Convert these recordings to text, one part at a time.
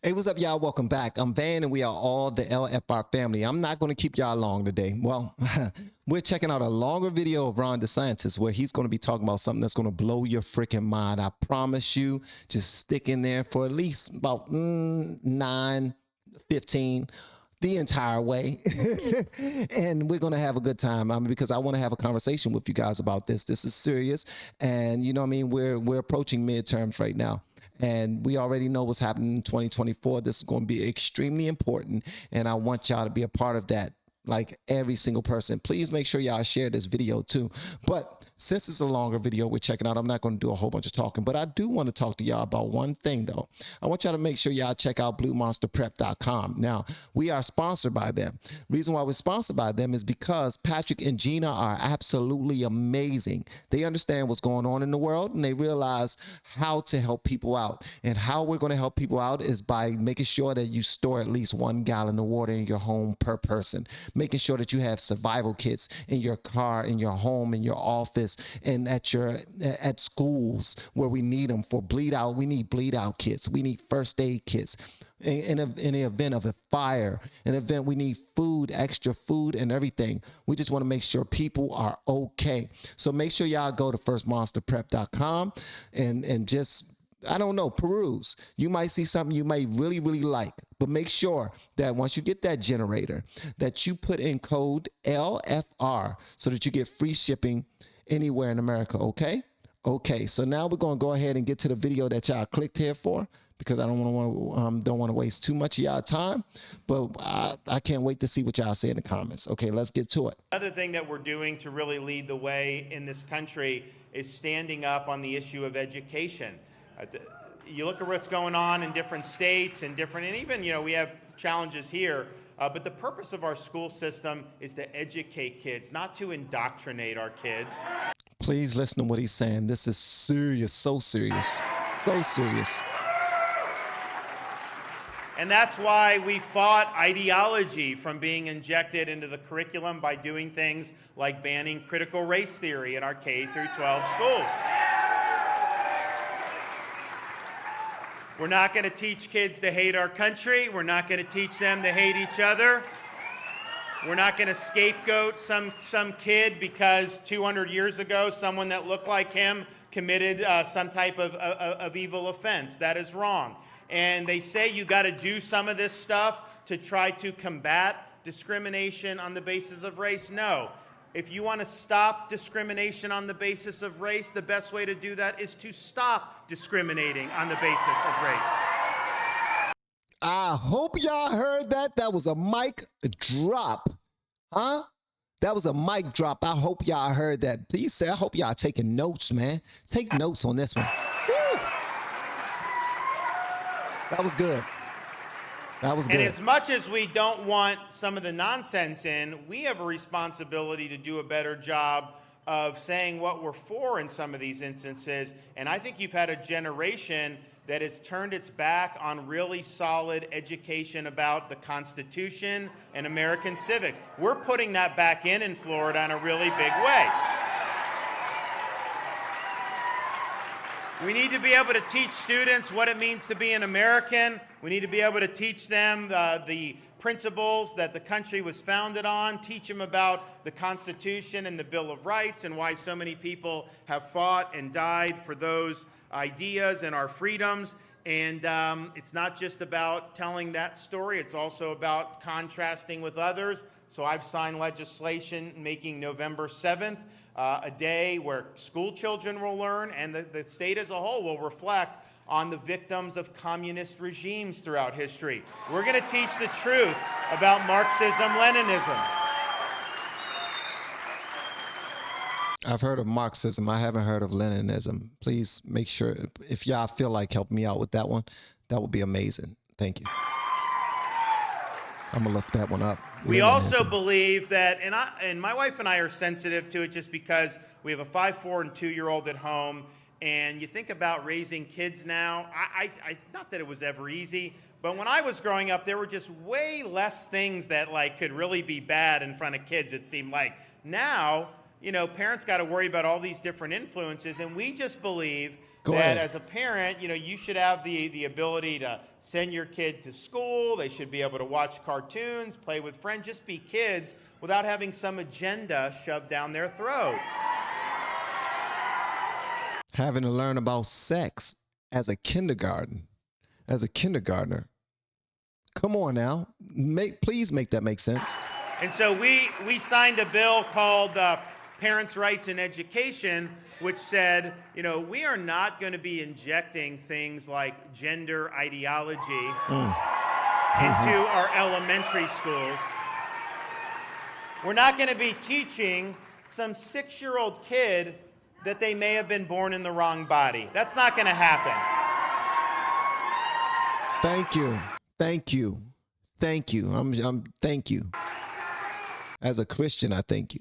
Hey, what's up, y'all? Welcome back. I'm Van, and we are all the LFR family. I'm not going to keep y'all long today. Well, we're checking out a longer video of Ron Desantis where he's going to be talking about something that's going to blow your freaking mind. I promise you, just stick in there for at least about 9, 15, the entire way. And we're going to have a good time. I mean, because I want to have a conversation with you guys about this. This is serious. And you know what I mean? We're approaching midterms right now. And we already know what's happening in 2024. This is going to be extremely important. And I want y'all to be a part of that. Like every single person. Please make sure y'all share this video too. But since it's a longer video we're checking out, I'm not going to do a whole bunch of talking, but I do want to talk to y'all about one thing though. I want y'all to make sure y'all check out bluemonsterprep.com. Now, we are sponsored by them. Reason why we're sponsored by them is because Patrick and Gina are absolutely amazing. They understand what's going on in the world, and they realize how to help people out. And how we're going to help people out is by making sure that you store at least 1 gallon of water in your home per person. Making sure that you have survival kits in your car, in your home, in your office, and at schools where we need them for bleed out. We need bleed out kits. We need first aid kits. In the event of a fire, an event, we need food, extra food and everything. We just want to make sure people are okay. So make sure y'all go to firstmonsterprep.com and just, I don't know, peruse. You might see something you might really, really like, but make sure that once you get that generator, that you put in code LFR so that you get free shipping anywhere in America, okay? Okay, so now we're going to go ahead and get to the video that y'all clicked here for, because I don't want to waste too much of y'all time, but I can't wait to see what y'all say in the comments. Okay, let's get to it. Another thing that we're doing to really lead the way in this country is standing up on the issue of education. You look at what's going on in different states and even, you know, we have challenges here, but the purpose of our school system is to educate kids, not to indoctrinate our kids. Please listen to what he's saying. This is serious, so serious, so serious. And that's why we fought ideology from being injected into the curriculum by doing things like banning critical race theory in our K through 12 schools. We're not going to teach kids to hate our country. We're not going to teach them to hate each other. We're not going to scapegoat some kid because 200 years ago someone that looked like him committed some type of evil offense. That is wrong. And they say you got to do some of this stuff to try to combat discrimination on the basis of race. No. If you want to stop discrimination on the basis of race, the best way to do that is to stop discriminating on the basis of race. I hope y'all heard that. That was a mic drop. Huh? That was a mic drop. I hope y'all heard that. Please say, I hope y'all taking notes, man. Take notes on this one. Woo! That was good. That was good. And as much as we don't want some of the nonsense in, we have a responsibility to do a better job of saying what we're for in some of these instances. And I think you've had a generation that has turned its back on really solid education about the Constitution and American civics. We're putting that back in Florida in a really big way. We need to be able to teach students what it means to be an American. We need to be able to teach them the principles that the country was founded on, teach them about the Constitution and the Bill of Rights and why so many people have fought and died for those ideas and our freedoms. And it's not just about telling that story, it's also about contrasting with others. So I've signed legislation making November 7th a day where school children will learn and the state as a whole will reflect on the victims of communist regimes throughout history. We're going to teach the truth about Marxism-Leninism. I've heard of Marxism. I haven't heard of Leninism. Please make sure, if y'all feel like helping me out with that one, that would be amazing. Thank you. I'm going to look that one up. We also believe that, and my wife and I are sensitive to it just because we have a 5, 4, and 2-year-old at home, and you think about raising kids now. Not that it was ever easy, but when I was growing up, there were just way less things that could really be bad in front of kids, it seemed like. Now, you know, parents got to worry about all these different influences, and we just believe Go that ahead. as a parent, you should have the ability to send your kid to school. They should be able to watch cartoons, play with friends, just be kids without having some agenda shoved down their throat. Having to learn about sex as a kindergartner. Come on now. Please make that make sense. And so we signed a bill called Parents' Rights in Education, which said, we are not going to be injecting things like gender ideology into our elementary schools. We're not going to be teaching some 6-year-old kid that they may have been born in the wrong body. That's not going to happen. Thank you. Thank you. Thank you. Thank you. As a Christian, I thank you.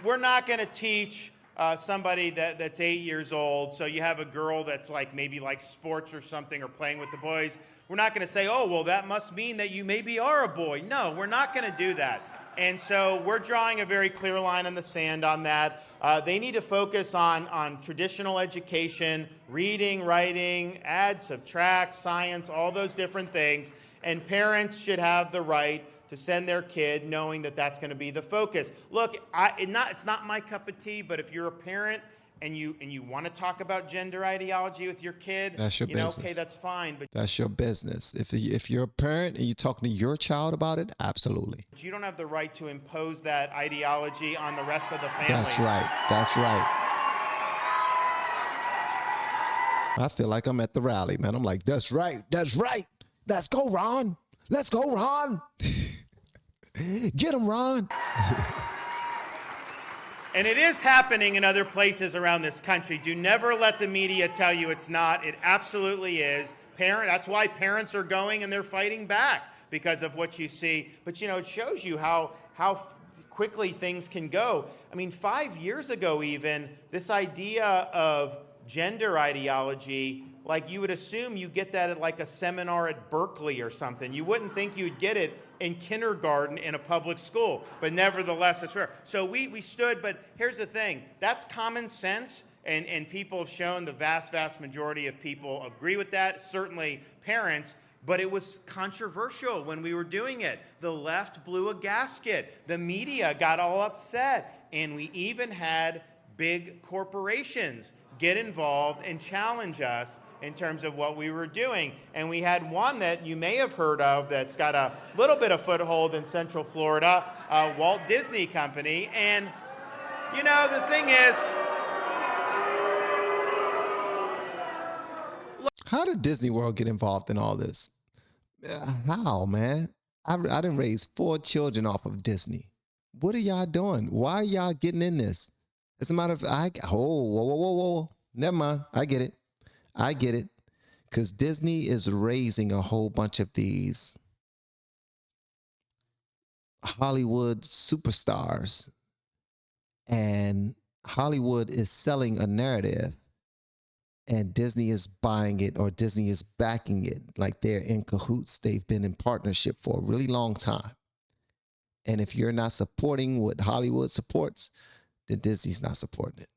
We're not going to teach somebody that's 8 years old. So you have a girl that's maybe like sports or something or playing with the boys. We're not going to say, oh, well, that must mean that you maybe are a boy. No, we're not going to do that. And so we're drawing a very clear line in the sand on that. They need to focus on traditional education, reading, writing, add, subtract, science, all those different things. And parents should have the right to send their kid knowing that that's going to be the focus. Look, it's not my cup of tea, but if you're a parent and you want to talk about gender ideology with your kid, that's your business. Okay, that's fine. But that's your business. If you're a parent and you're talking to your child about it, absolutely. You don't have the right to impose that ideology on the rest of the family. That's right. That's right. I feel like I'm at the rally, man. I'm like, that's right. That's right. Let's go, Ron. Let's go, Ron. Get him, Ron. And it is happening in other places around this country. Do never let the media tell you it's not. It absolutely is. That's why parents are going and they're fighting back because of what you see. But, it shows you how quickly things can go. I mean, 5 years ago even, this idea of gender ideology, you would assume you get that at a seminar at Berkeley or something. You wouldn't think you'd get it in kindergarten in a public school, but nevertheless, it's rare. So we stood, but here's the thing. That's common sense, and people have shown the vast majority of people agree with that, certainly parents, but it was controversial when we were doing it. The left blew a gasket. The media got all upset, and we even had big corporations get involved and challenge us in terms of what we were doing. And we had one that you may have heard of that's got a little bit of foothold in Central Florida, Walt Disney Company. And, the thing is, how did Disney World get involved in all this? How, man? I didn't raise 4 children off of Disney. What are y'all doing? Why are y'all getting in this? As a matter of fact, whoa. Never mind. I get it. Because Disney is raising a whole bunch of these Hollywood superstars. And Hollywood is selling a narrative. And Disney is buying it, or Disney is backing it. Like they're in cahoots. They've been in partnership for a really long time. And if you're not supporting what Hollywood supports, then Disney's not supporting it.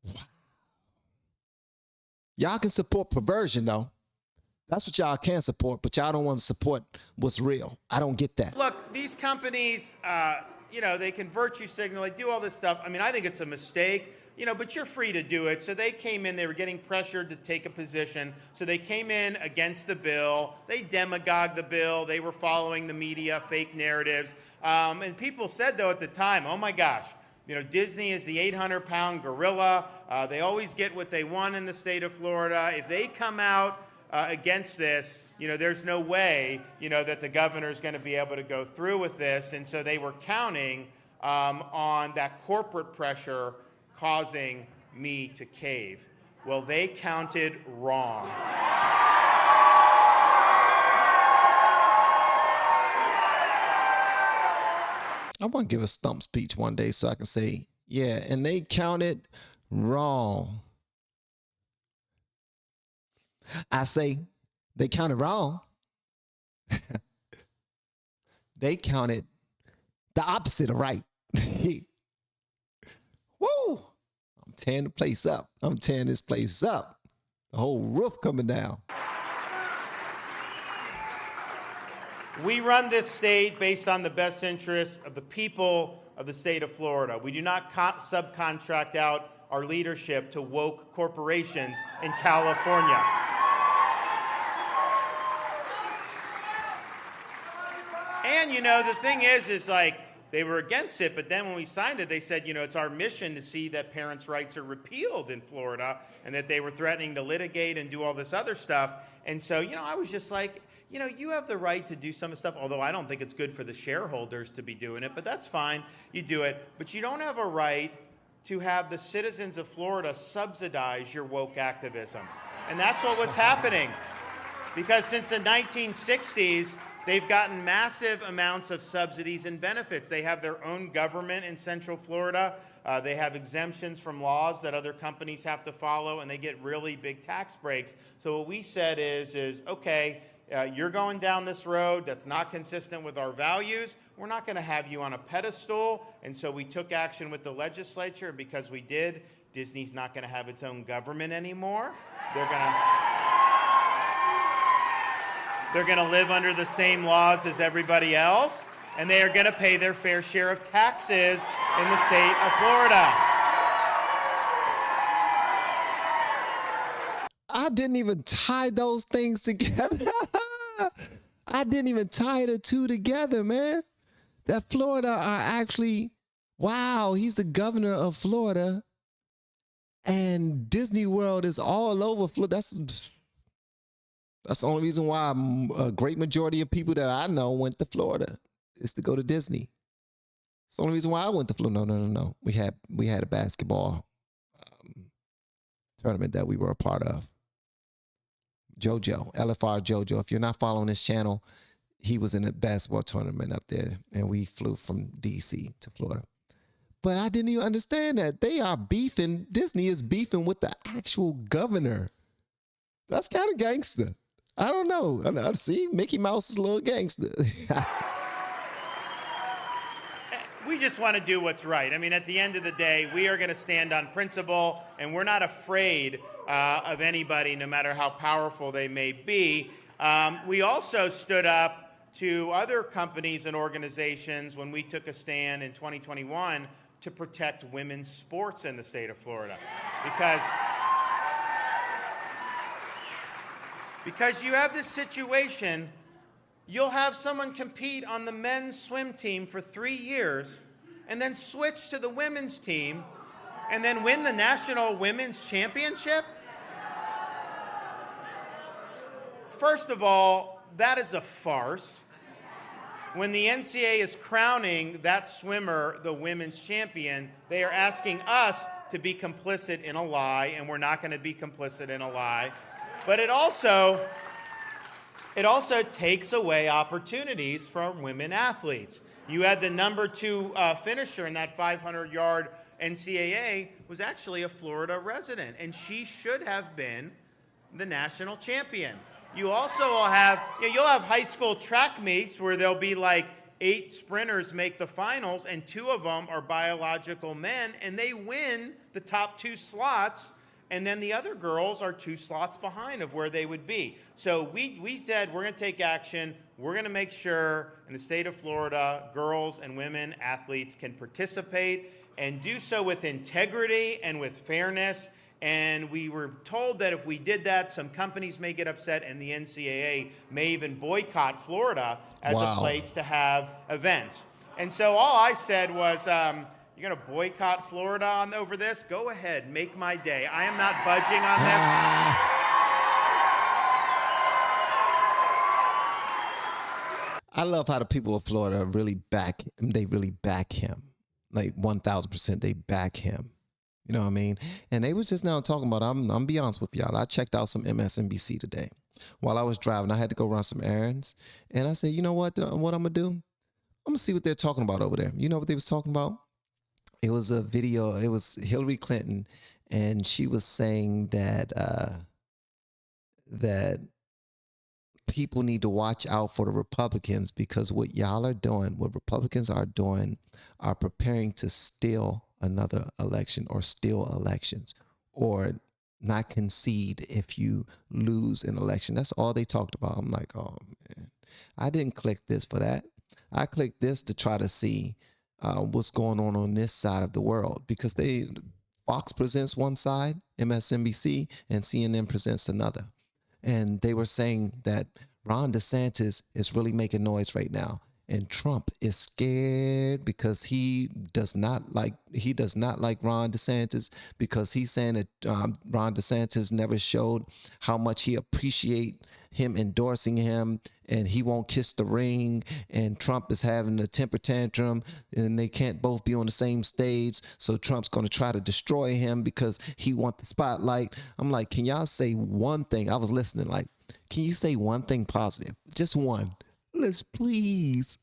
Wow. Y'all can support perversion, though. That's what y'all can support, but y'all don't want to support what's real. I don't get that. Look, these companies, they can virtue signal, they do all this stuff. I mean, I think it's a mistake, but you're free to do it. So they came in, they were getting pressured to take a position. So they came in against the bill. They demagogued the bill. They were following the media, fake narratives. And people said, though, at the time, oh my gosh, Disney is the 800-pound gorilla. They always get what they want in the state of Florida. If they come out against this, there's no way, that the governor is going to be able to go through with this. And so they were counting on that corporate pressure causing me to cave. Well, they counted wrong. I want to give a stump speech one day so I can say, yeah, and they counted wrong. I say they counted wrong. They counted the opposite of right. Woo! I'm tearing the place up. I'm tearing this place up. The whole roof coming down. We run this state based on the best interests of the people of the state of Florida. We do not subcontract out our leadership to woke corporations in California. And, you know, the thing is like, they were against it, but then when we signed it, they said, you know, it's our mission to see that parents' rights are repealed in Florida, and that they were threatening to litigate and do all this other stuff. And so, you know, I was just like, you know, you have the right to do some of the stuff, although I don't think it's good for the shareholders to be doing it, but that's fine. You do it. But you don't have a right to have the citizens of Florida subsidize your woke activism. And that's what was happening. Because since the 1960s, they've gotten massive amounts of subsidies and benefits. They have their own government in Central Florida. They have exemptions from laws that other companies have to follow, and they get really big tax breaks. So what we said is okay, you're going down this road that's not consistent with our values. We're not going to have you on a pedestal. And so we took action with the legislature. Because we did, Disney's not going to have its own government anymore. They're going to live under the same laws as everybody else, and they are going to pay their fair share of taxes in the state of Florida. I didn't even tie those things together. I didn't even tie the two together, man. That Florida are actually, wow, he's the governor of Florida, and Disney World is all over Florida. That's the only reason why a great majority of people that I know went to Florida is to go to Disney. It's the only reason why I went to Florida. No. We had a basketball tournament that we were a part of. JoJo, LFR JoJo. If you're not following this channel, he was in a basketball tournament up there, and we flew from DC to Florida. But I didn't even understand that. They are beefing. Disney is beefing with the actual governor. That's kind of gangster. I don't know. See, Mickey Mouse is a little gangster. We just want to do what's right. I mean, at the end of the day, we are going to stand on principle, and we're not afraid of anybody, no matter how powerful they may be. We also stood up to other companies and organizations when we took a stand in 2021 to protect women's sports in the state of Florida. Because you have this situation, you'll have someone compete on the men's swim team for 3 years and then switch to the women's team and then win the national women's championship? First of all, that is a farce. When the NCAA is crowning that swimmer the women's champion, they are asking us to be complicit in a lie, and we're not going to be complicit in a lie. But it also takes away opportunities from women athletes. You had the number 2 finisher in that 500-yard NCAA was actually a Florida resident, and she should have been the national champion. You also will have, you'll have high school track meets where there'll be like 8 sprinters make the finals, and 2 of them are biological men, and they win the top 2 slots. And then the other girls are 2 slots behind of where they would be. So we said we're going to take action. We're going to make sure in the state of Florida, girls and women athletes can participate and do so with integrity and with fairness. And we were told that if we did that, some companies may get upset, and the NCAA may even boycott Florida as a place to have events. And so all I said was, you're going to boycott Florida over this? Go ahead, make my day. I am not budging on this. I love how the people of Florida really back him. Like 1,000% they back him. You know what I mean? And they was just now talking about, I'm be honest with y'all, I checked out some MSNBC today. While I was driving, I had to go run some errands. And I said, you know what I'm going to do? I'm going to see what they're talking about over there. You know what they was talking about? It was a video. It was Hillary Clinton, and she was saying that that people need to watch out for the Republicans, because what y'all are doing, what Republicans are doing, are preparing to steal another election or steal elections or not concede if you lose an election. That's all they talked about. I'm like, oh man, I didn't click this for that. I clicked this to try to see what's going on this side of the world, because Fox presents one side, MSNBC, and CNN presents another. And they were saying that Ron DeSantis is really making noise right now. And Trump is scared because he does not like Ron DeSantis, because he's saying that Ron DeSantis never showed how much he appreciate him endorsing him, and he won't kiss the ring, and Trump is having a temper tantrum, and they can't both be on the same stage, so Trump's going to try to destroy him because he wants the spotlight. I'm like, can y'all say one thing? I was listening, like, can you say one thing positive? Just one. Let's please.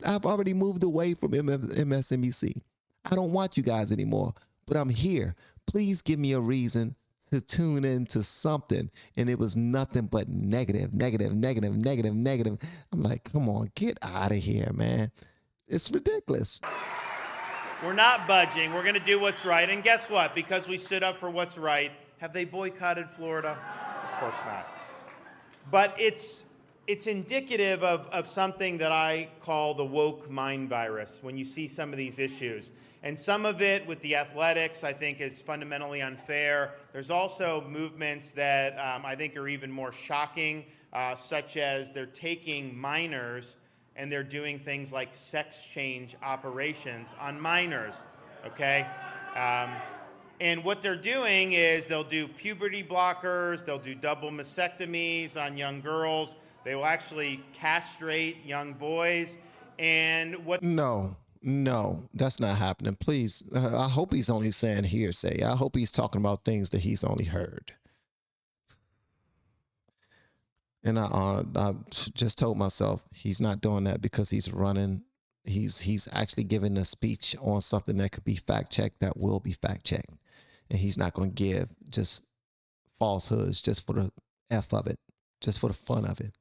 I've already moved away from MSNBC. I don't watch you guys anymore, but I'm here. Please give me a reason to tune into something. And it was nothing but negative. I'm like, come on, get out of here, man. It's ridiculous. We're not budging. We're going to do what's right. And guess what? Because we stood up for what's right, have they boycotted Florida? Of course not. But it's indicative of something that I call the woke mind virus when you see some of these issues. And some of it with the athletics, I think, is fundamentally unfair. There's also movements that I think are even more shocking, such as they're taking minors and they're doing things like sex change operations on minors, okay? And what they're doing is they'll do puberty blockers, they'll do double mastectomies on young girls, they will actually castrate young boys, and what... No, that's not happening. Please, I hope he's only saying hearsay. I hope he's talking about things that he's only heard. And I just told myself he's not doing that because he's running. He's actually giving a speech on something that could be fact checked, that will be fact checked, and he's not going to give just falsehoods just for the F of it, just for the fun of it.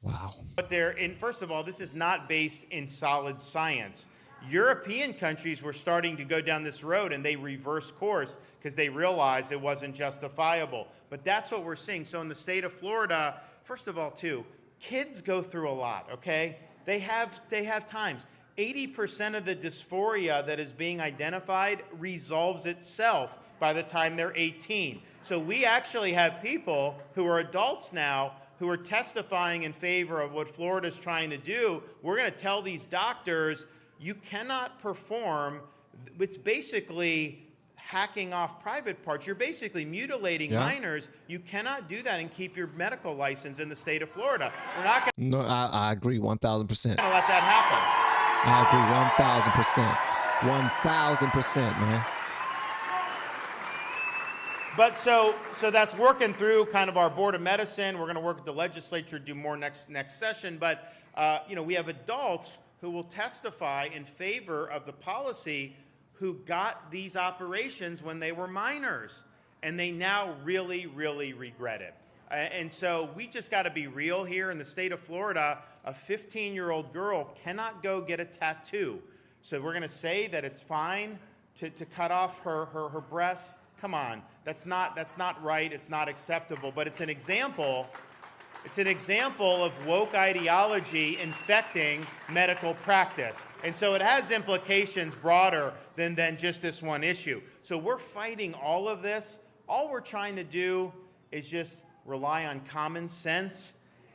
Wow. But first of all, this is not based in solid science. European countries were starting to go down this road, and they reversed course because they realized it wasn't justifiable. But that's what we're seeing. So in the state of Florida, first of all, too, kids go through a lot, okay? They have times. 80% of the dysphoria that is being identified resolves itself by the time they're 18. So we actually have people who are adults now who are testifying in favor of what Florida's trying to do. We're going to tell these doctors, you cannot perform. It's basically hacking off private parts. You're basically mutilating minors. You cannot do that and keep your medical license in the state of Florida. We're not going to... No, I agree 1,000%. Let that happen. I agree 1,000%. 1,000%, man. But so that's working through kind of our Board of Medicine. We're going to work with the legislature, do more next session. But we have adults who will testify in favor of the policy who got these operations when they were minors, and they now really, really regret it. And so we just got to be real here. In the state of Florida, a 15-year-old girl cannot go get a tattoo. So we're going to say that it's fine to cut off her breasts. Come on, that's not right. It's not acceptable. But it's an example. It's an example of woke ideology infecting medical practice. And so it has implications broader than just this one issue. So we're fighting all of this. All we're trying to do is just rely on common sense.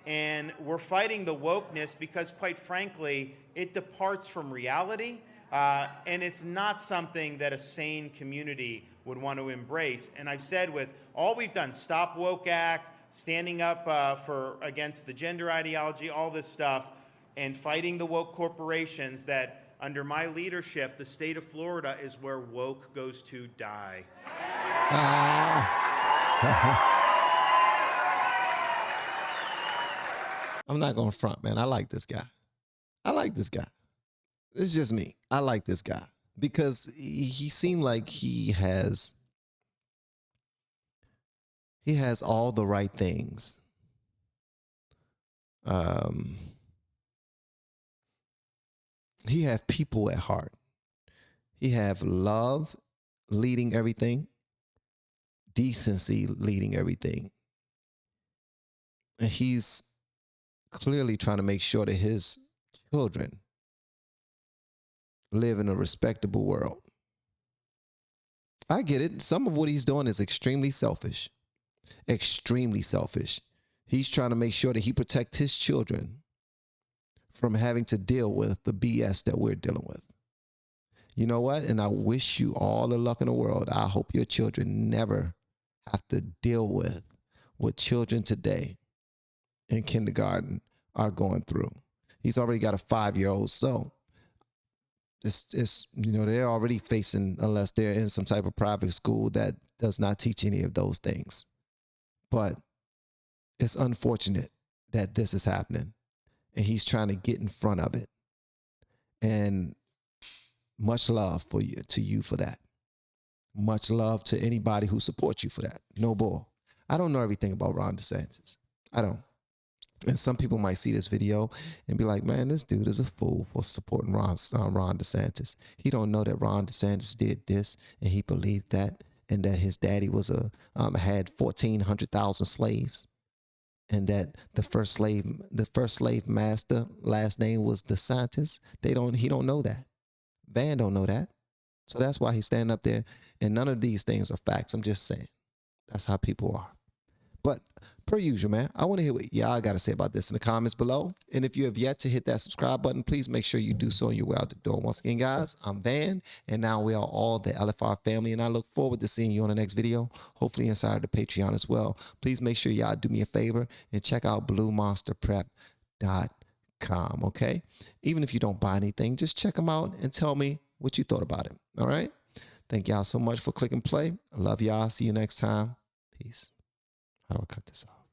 And we're fighting the wokeness because, quite frankly, it departs from reality. And it's not something that a sane community would want to embrace. And I've said with all we've done, Stop Woke Act, standing up against the gender ideology, all this stuff, and fighting the woke corporations, that under my leadership, the state of Florida is where woke goes to die. I'm not going to front, man. I like this guy. It's just me. I like this guy because he seemed like he has all the right things. he have people at heart. He have love leading everything, decency leading everything. And he's clearly trying to make sure that his children live in a respectable world. I get it. Some of what he's doing is extremely selfish. Extremely selfish. He's trying to make sure that he protects his children from having to deal with the BS that we're dealing with. You know what? And I wish you all the luck in the world. I hope your children never have to deal with what children today in kindergarten are going through. He's already got a 5-year-old, so it's they're already facing, unless they're in some type of private school that does not teach any of those things. But it's unfortunate that this is happening, and he's trying to get in front of it. And much love to you for that. Much love to anybody who supports you for that. No bull. I don't know everything about Ron DeSantis. I don't. And some people might see this video and be like, man, this dude is a fool for supporting Ron DeSantis. He don't know that Ron DeSantis did this and he believed that, and that his daddy was had 1,400,000 slaves, and that the first slave master last name was Desantis. He don't know that. Van don't know that. So that's why he's standing up there, and none of these things are facts. I'm just saying. That's how people are. But per usual, man, I want to hear what y'all got to say about this in the comments below. And if you have yet to hit that subscribe button, please make sure you do so on your way out the door. Once again, guys, I'm Van, and now we are all the LFR family, and I look forward to seeing you on the next video, hopefully inside the Patreon as well. Please make sure y'all do me a favor and check out bluemonsterprep.com, okay? Even if you don't buy anything, just check them out and tell me what you thought about it, all right? Thank y'all so much for clicking play. I love y'all. See you next time. Peace. How do I cut this off?